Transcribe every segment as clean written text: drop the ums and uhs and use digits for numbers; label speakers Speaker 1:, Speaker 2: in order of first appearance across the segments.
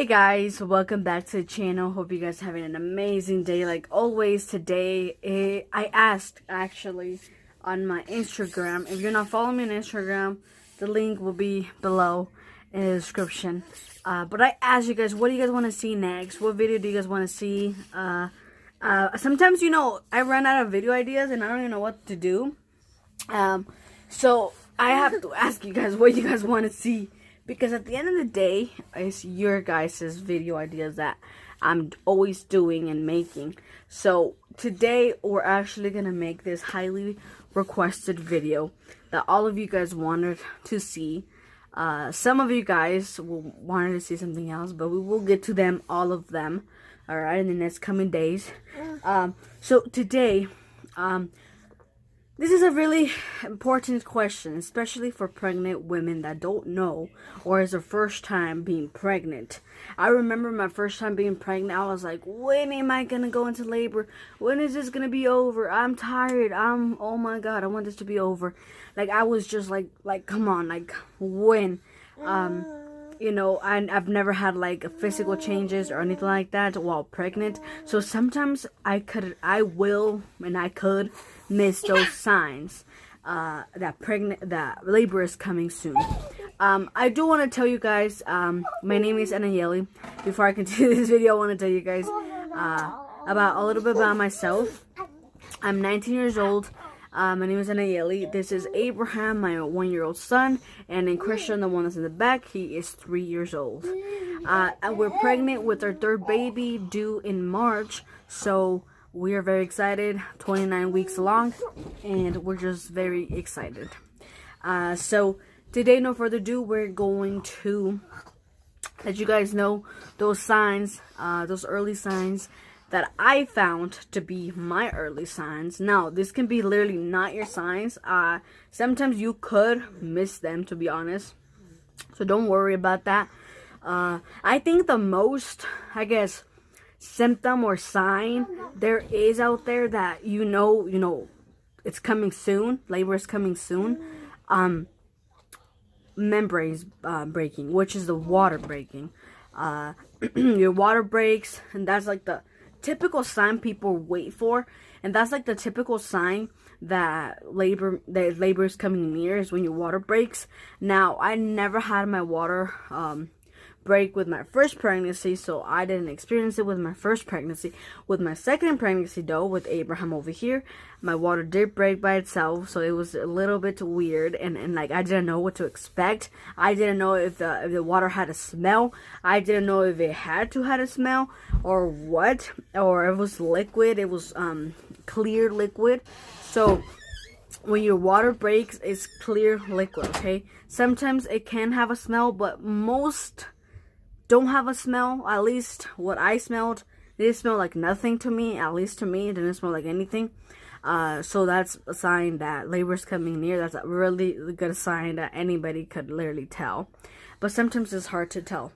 Speaker 1: Hey guys, welcome back to the channel. Hope you guys are having an amazing day. Like always, today I asked actually on my Instagram. If you're not following me on Instagram, the link will be below in the description. But I asked you guys, what do you guys want to see next? What video do you guys want to see? Sometimes, I run out of video ideas and I don't even know what to do. So I have to ask you guys what you guys want to see. Because at the end of the day, it's your guys' video ideas that I'm always doing and making. So today, we're actually going to make this highly requested video that all of you guys wanted to see. Some of you guys wanted to see something else, but we will get to them, all of them, alright, in the next coming days. So today, this is a really important question, especially for pregnant women that don't know or is their first time being pregnant. I remember my first time being pregnant. I was like, when am I going to go into labor? When is this going to be over? I'm tired. Oh my God, I want this to be over. Like, I was just like, come on, like, when? I've never had like physical changes or anything like that while pregnant. So sometimes I could miss those signs that labor is coming soon. I do want to tell you guys, my name is Anayeli. Before I continue this video, I want to tell you guys about a little bit about myself. I'm 19 years old. My name is Anayeli. This is Abraham, my 1-year-old son, and then Christian, the one that's in the back, he is 3 years old. And we're pregnant with our third baby due in March, so we are very excited. 29 weeks along, and we're just very excited. So today, no further ado, we're going to let you guys know those signs, those early signs that I found to be my early signs. Now, this can be literally not your signs. Sometimes you could miss them, to be honest. So don't worry about that. I think the most, symptom or sign there is out there that it's coming soon. Labor is coming soon. Membranes breaking, which is the water breaking. Your water breaks, and that's like the typical sign people wait for, and that's like the typical sign that labor is coming near, is when your water breaks. Now, I never had my water break with my first pregnancy, so I didn't experience it with my first pregnancy. With my second pregnancy though, with Abraham over here, my water did break by itself, so it was a little bit weird, and like I didn't know what to expect. I didn't know if the water had a smell. I didn't know if it had a smell or what, or it was liquid. It was clear liquid. So when your water breaks, it's clear liquid, okay? Sometimes it can have a smell, but most don't have a smell. At least what I smelled, it didn't smell like nothing to me. At least to me, it didn't smell like anything. So that's a sign that labor is coming near. That's a really good sign that anybody could literally tell. But sometimes it's hard to tell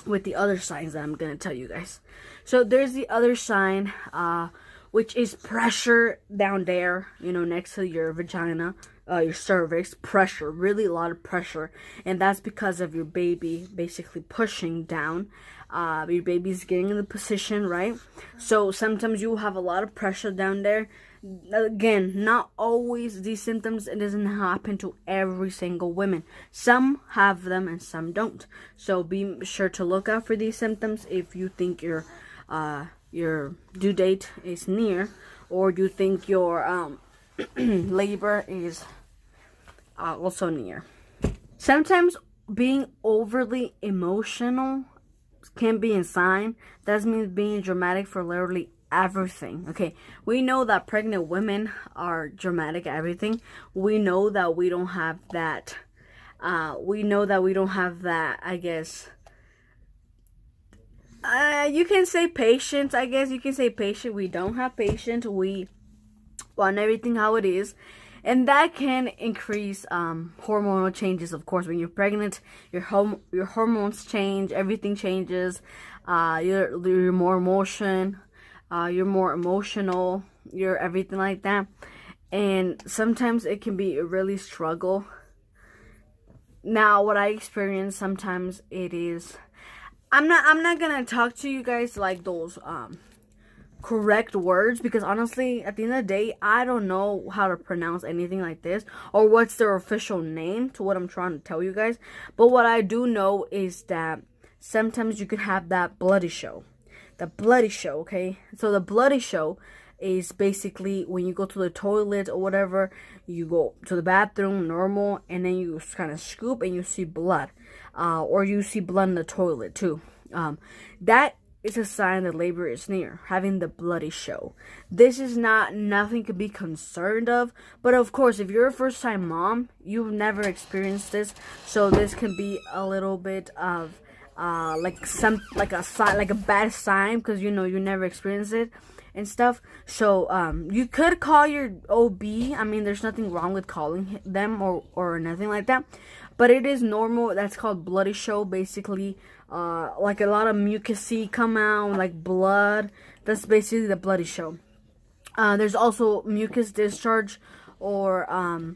Speaker 1: with the other signs that I'm going to tell you guys. So there's the other sign, which is pressure down there, next to your vagina, your cervix. Pressure, really a lot of pressure, and that's because of your baby basically pushing down. Your baby's getting in the position, right? So sometimes you have a lot of pressure down there. Again, not always these symptoms. It doesn't happen to every single woman. Some have them and some don't. So be sure to look out for these symptoms if you think your due date is near, or you think your labor is also near. Sometimes being overly emotional can be a sign. That means being dramatic for literally everything. Okay, we know that pregnant women are dramatic at everything. We know that we don't have that. You can say patience. I guess you can say patient. We don't have patience. We want everything how it is, and that can increase hormonal changes. Of course, when you're pregnant, your hormones change. Everything changes. You're more you're more emotional. You're everything like that, and sometimes it can be a really struggle. Now, what I experience sometimes, it is, I'm not gonna talk to you guys like those correct words, because honestly at the end of the day I don't know how to pronounce anything like this or what's their official name to what I'm trying to tell you guys. But what I do know is that sometimes you can have that bloody show. The bloody show, okay? So the bloody show is basically when you go to the toilet or whatever, you go to the bathroom normal, and then you kind of scoop and you see blood, or you see blood in the toilet too. That is a sign that labor is near, having the bloody show. This is nothing to be concerned of, but of course, if you're a first-time mom, you've never experienced this, so this can be a little bit of like a bad sign, because you never experienced it and stuff. So you could call your OB. I mean, there's nothing wrong with calling them or nothing like that, but it is normal. That's called bloody show, basically. Like a lot of mucusy come out, like blood. That's basically the bloody show. There's also mucus discharge, or a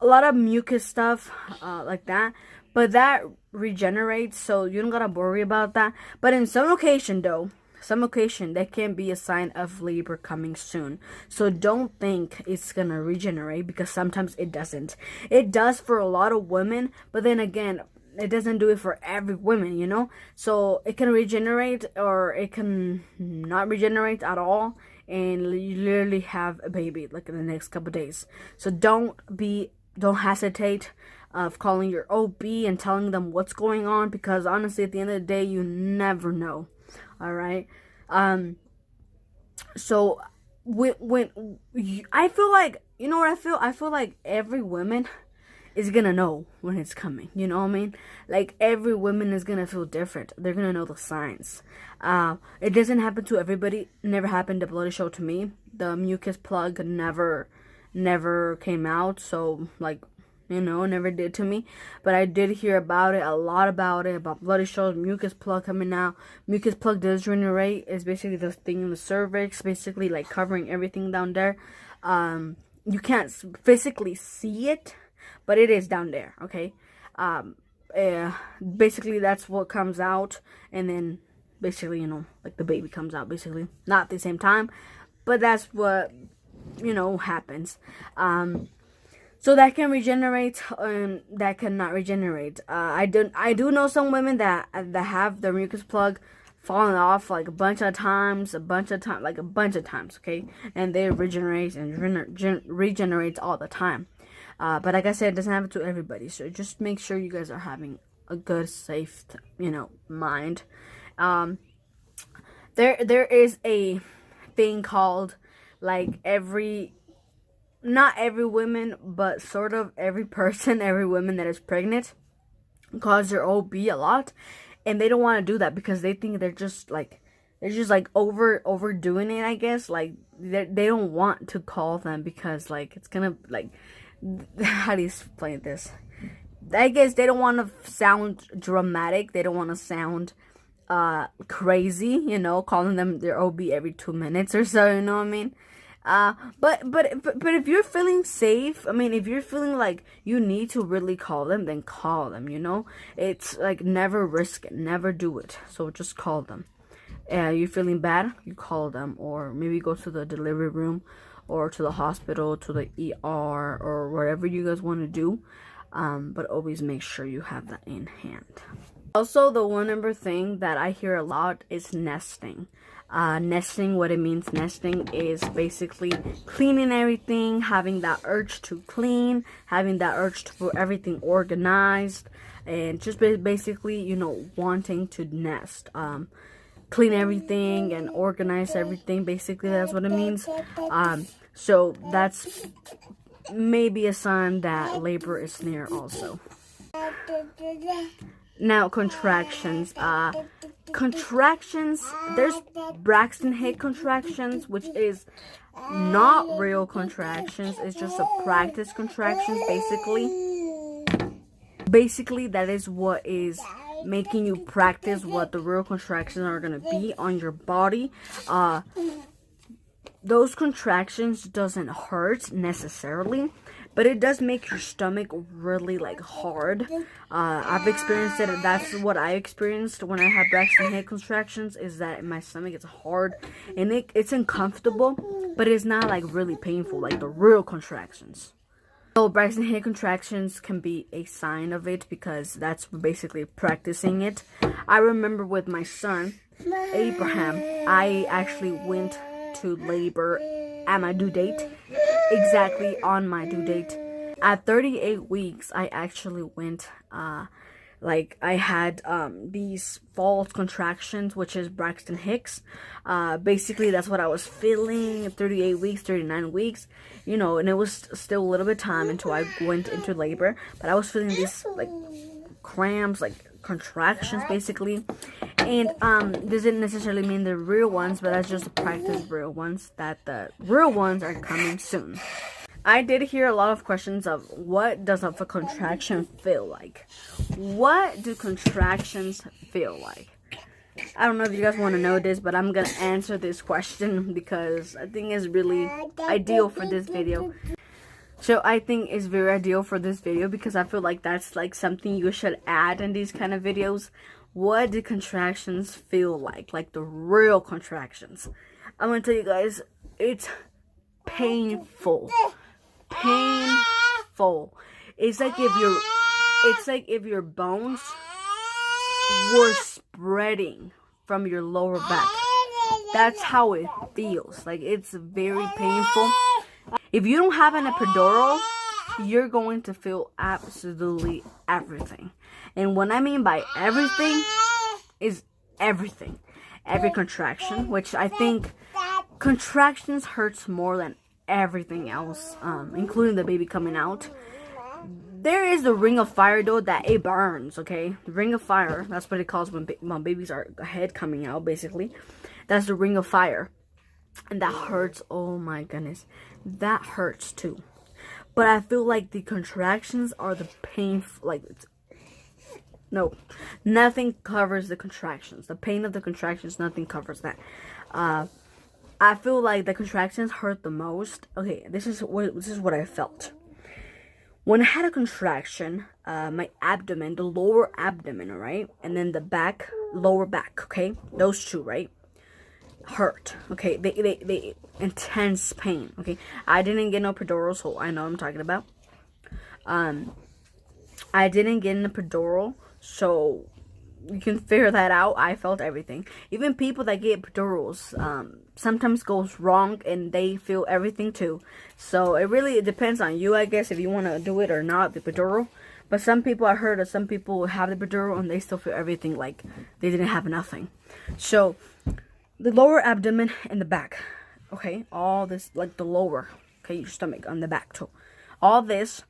Speaker 1: lot of mucus stuff like that, but that regenerates, so you don't gotta worry about that. But in some occasion that can be a sign of labor coming soon, so don't think it's gonna regenerate, because sometimes it doesn't. It does for a lot of women, but then again, it doesn't do it for every woman, so it can regenerate or it can not regenerate at all, and you literally have a baby like in the next couple days. So don't hesitate of calling your OB and telling them what's going on, because honestly at the end of the day you never know. All right. So I feel like, I feel like every woman is gonna know when it's coming, you know what I mean? Like, every woman is gonna feel different. They're gonna know the signs. It doesn't happen to everybody. Never happened to bloody show to me. The mucus plug never came out, so like, never did to me. But I did hear about it, a lot about it, about bloody shows, mucus plug coming out. Mucus plug does regenerate. It's basically the thing in the cervix, basically like covering everything down there. You can't physically see it, but it is down there, okay? Basically that's what comes out, and then basically, like the baby comes out, basically. Not at the same time, but that's what, happens. So that can regenerate, and that cannot regenerate. I do know some women that have their mucus plug falling off like a bunch of times, okay? And they regenerate and regenerates all the time. But like I said, it doesn't happen to everybody. So just make sure you guys are having a good, safe, mind. There is a thing called, like, not every woman, but sort of every woman that is pregnant calls their OB a lot, and they don't want to do that because they think they're just like overdoing it, I guess. Like, they don't want to call them because, like, it's gonna, like, how do you explain this? I guess they don't want to sound dramatic. They don't want to sound crazy, calling them their OB every 2 minutes or so, you know what I mean? But if you're feeling safe, I mean, if you're feeling like you need to really call them, then call them, It's like, never risk it, never do it. So just call them. You're feeling bad, you call them, or maybe go to the delivery room or to the hospital, to the ER, or whatever you guys want to do. But always make sure you have that in hand. Also, the one number thing that I hear a lot is nesting. Nesting, what it means, nesting is basically cleaning everything, having that urge to clean, having that urge to put everything organized, and just basically, wanting to nest. Clean everything and organize everything, basically, that's what it means. So that's maybe a sign that labor is near also. Now, contractions. Contractions, there's Braxton Head contractions, which is not real contractions. It's just a practice contractions, basically. Basically, that is what is making you practice what the real contractions are going to be on your body. Those contractions doesn't hurt necessarily. but it does make your stomach really like hard. I've experienced it. That's what I experienced when I had Braxton Head contractions, is that my stomach is hard and it's uncomfortable, but it's not like really painful like the real contractions. So Braxton Head contractions can be a sign of it, because that's basically practicing it. I remember with my son Abraham, I actually went to labor at my due date, exactly on my due date. At 38 weeks, I actually went, like I had these false contractions, which is Braxton Hicks. Basically, that's what I was feeling at 38 weeks, 39 weeks, you know, and it was still a little bit of time until I went into labor. But I was feeling these like cramps, like contractions basically. And this didn't necessarily mean the real ones, but that's just to practice real ones, that the real ones are coming soon. I did hear a lot of questions of what does a contraction feel like? What do contractions feel like? I don't know if you guys want to know this, but I'm going to answer this question because I think it's really ideal for this video. So I think it's very ideal for this video because I feel like that's like something you should add in these kind of videos. What do contractions feel like? Like the real contractions. I'm going to tell you guys, it's painful. Painful. It's like if your bones were spreading from your lower back. That's how it feels. Like, it's very painful. If you don't have an epidural, you're going to feel absolutely everything. And what I mean by everything is everything. Every contraction, which I think contractions hurts more than everything else, including the baby coming out. There is the ring of fire though, that it burns, okay? The ring of fire, that's what it calls when babies are head coming out, basically. That's the ring of fire. And that hurts, oh my goodness. That hurts too. But I feel like the contractions are the painful, like, no, nothing covers the contractions. The pain of the contractions, nothing covers that. I feel like the contractions hurt the most. Okay, this is what I felt. When I had a contraction, my abdomen, the lower abdomen, right? And then the back, lower back, okay? Those two, right? Hurt, okay? They intense pain, okay? I didn't get no epidural, so I know what I'm talking about. I didn't get an epidural, so you can figure that out. I felt everything. Even people that get epidurals, sometimes goes wrong and they feel everything too. So it depends on you, I guess, if you want to do it or not, the epidural. But some people, I heard that some people have the epidural and they still feel everything like they didn't have nothing. So the lower abdomen and the back, okay, all this, like the lower, okay, your stomach on the back too, all this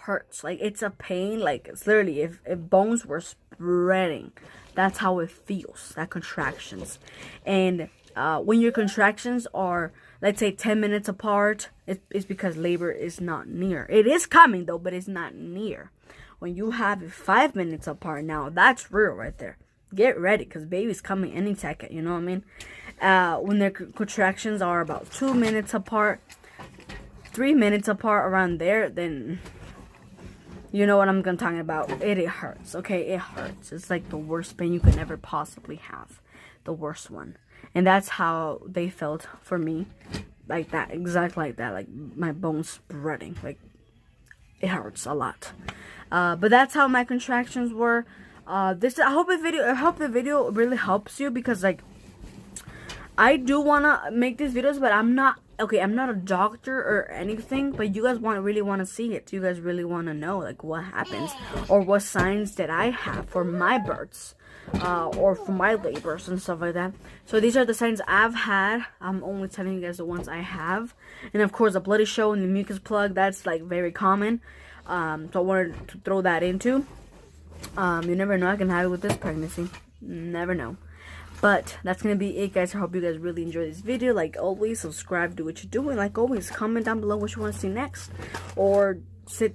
Speaker 1: hurts. Like, it's a pain. Like, it's literally, if bones were spreading, that's how it feels, that contractions. And when your contractions are, let's say, 10 minutes apart, it's because labor is not near. It is coming though, but it's not near. When you have it 5 minutes apart, now that's real right there. Get ready, because baby's coming any second, you know what I mean? When their contractions are about 2 minutes apart, 3 minutes apart, around there, then you know what I'm talking about. It hurts, okay? It hurts. It's like the worst pain you could ever possibly have. The worst one. And that's how they felt for me. Like that. Exactly like that. Like my bones spreading. Like, it hurts a lot. But that's how my contractions were. I hope the video really helps you, because like, I do want to make these videos, but I'm not a doctor or anything, but you guys really want to see it. You guys really want to know, like, what happens or what signs that I have for my births, or for my labors and stuff like that. So these are the signs I've had. I'm only telling you guys the ones I have. And of course, the bloody show and the mucus plug, that's like very common. So I wanted to throw that into. You never know, I can have it with this pregnancy. Never know. But that's going to be it, guys. I hope you guys really enjoy this video. Like always, subscribe, do what you're doing. Like always, comment down below what you want to see next. Or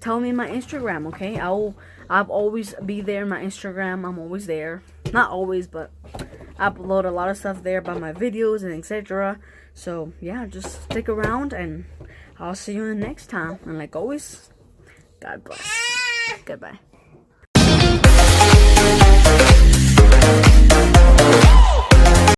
Speaker 1: tell me in my Instagram, okay? I'll always be there in my Instagram. I'm always there. Not always, but I upload a lot of stuff there about my videos and etc. So, yeah, just stick around. And I'll see you in the next time. And like always, God bless. Goodbye.